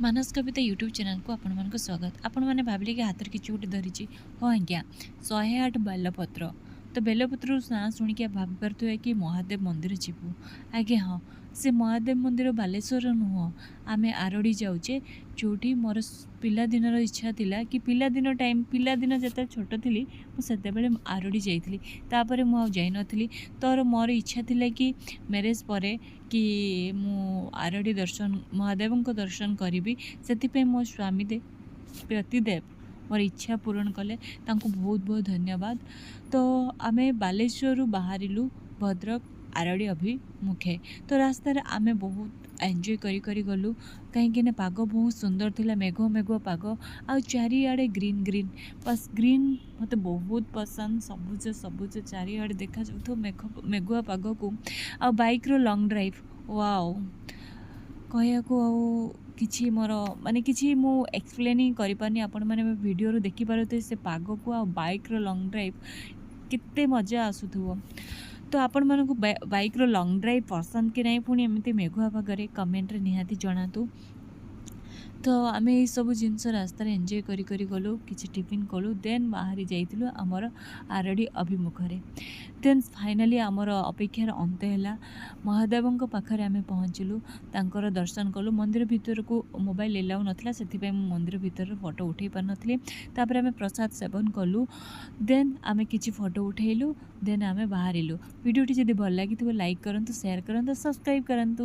ମାନସ କବିତା YouTube ଚ୍ୟାନେଲ୍କୁ ଆପଣମାନଙ୍କୁ ସ୍ୱାଗତ। ଆପଣମାନେ ଭାବିଲେ କି ହାତରେ କିଛି ଗୋଟେ ଧରିଛି। ହଁ ଆଜ୍ଞା, 108 ବେଲପତ୍ର। ତ ବେଲପତ୍ରରୁ ନାଁ ଶୁଣିକି ଭାବିପାରୁଥିବେ କି ମହାଦେବ ମନ୍ଦିର ଯିବୁ। ଆଜ୍ଞା ହଁ, ସେ ମହାଦେବ ମନ୍ଦିର ବାଲେଶ୍ୱର ନୁହଁ, ଆମେ ଆରଡ଼ି ଯାଉଛେ। ଯେଉଁଠି ମୋର ପିଲାଦିନର ଇଚ୍ଛା ଥିଲା କି ପିଲାଦିନ ଯେତେବେଳେ ଛୋଟ ଥିଲି ମୁଁ ସେତେବେଳେ ଆରଡ଼ି ଯାଇଥିଲି। ତାପରେ ମୁଁ ଆଉ ଯାଇନଥିଲି। ମୋର ଇଚ୍ଛା ଥିଲା କି ମ୍ୟାରେଜ୍ ପରେ କି ମୁଁ ଆରଡ଼ି ମହାଦେବଙ୍କ ଦର୍ଶନ କରିବି। ସେଥିପାଇଁ ମୋ ସ୍ୱାମୀ ପ୍ରତିଦେବ ମୋର ଇଚ୍ଛା ପୂରଣ କଲେ, ତାଙ୍କୁ ବହୁତ ବହୁତ ଧନ୍ୟବାଦ। ତ ଆମେ ବାଲେଶ୍ୱରରୁ ବାହାରିଲୁ ଭଦ୍ରକ ଆରଡ଼ି ଅଭିମୁଖେ। ତ ରାସ୍ତାରେ ଆମେ ବହୁତ ଏନ୍ଜୟ କରି ଗଲୁ, କାହିଁକିନା ପାଗ ବହୁତ ସୁନ୍ଦର ଥିଲା, ମେଘୁଆ ପାଗ, ଆଉ ଚାରିଆଡ଼େ ଗ୍ରୀନ୍ ବାସ୍ ଗ୍ରୀନ୍ ମୋତେ ବହୁତ ପସନ୍ଦ। ସବୁଜ ଚାରିଆଡ଼େ ଦେଖାଯାଉଥିବ ମେଘୁଆ ପାଗକୁ। ଆଉ ବାଇକ୍ର ଲଙ୍ଗ୍ ଡ୍ରାଇଭ୍, ୱାଓ, କହିବାକୁ ଆଉ କିଛି ମୁଁ ଏକ୍ସପ୍ଲେନ୍ ହିଁ କରିପାରୁନି। ଆପଣମାନେ ଭିଡ଼ିଓରୁ ଦେଖିପାରୁଥିବେ ସେ ପାଗକୁ ଆଉ ବାଇକ୍ର ଲଙ୍ଗ୍ ଡ୍ରାଇଭ୍ କେତେ ମଜା ଆସୁଥିବ। ତ ଆପଣମାନଙ୍କୁ ବାଇକ୍ର ଲଙ୍ଗ୍ ଡ୍ରାଇଭ୍ ପସନ୍ଦ କି ନାହିଁ, ପୁଣି ଏମିତି ମେଘୁଆ ପାଗରେ କମେଣ୍ଟରେ ନିହାତି ଜଣାନ୍ତୁ। ତ ଆମେ ଏଇସବୁ ଜିନିଷ ରାସ୍ତାରେ ଏନ୍ଜୟ କରି ଗଲୁ, କିଛି ଟିଫିନ୍ କଲୁ, ଦେନ୍ ବାହାରି ଯାଇଥିଲୁ ଆମର ଆରଡ଼ି ଅଭିମୁଖରେ। ଦେନ୍ ଫାଇନାଲି ଆମର ଅପେକ୍ଷାର ଅନ୍ତ ହେଲା। ମହାଦେବଙ୍କ ପାଖରେ ଆମେ ପହଞ୍ଚିଲୁ, ତାଙ୍କର ଦର୍ଶନ କଲୁ। ମନ୍ଦିର ଭିତରକୁ ମୋବାଇଲ୍ ଏଲାଉ ନଥିଲା, ସେଥିପାଇଁ ମୁଁ ମନ୍ଦିର ଭିତରର ଫଟୋ ଉଠାଇ ପାରିନଥିଲି। ତାପରେ ଆମେ ପ୍ରସାଦ ସେବନ କଲୁ, ଦେନ୍ ଆମେ କିଛି ଫଟୋ ଉଠାଇଲୁ, ଦେନ୍ ଆମେ ବାହାରିଲୁ। ଭିଡ଼ିଓଟି ଯଦି ଭଲ ଲାଗିଥିବ ଲାଇକ୍ କରନ୍ତୁ, ସେୟାର କରନ୍ତୁ, ସବସ୍କ୍ରାଇବ୍ କରନ୍ତୁ।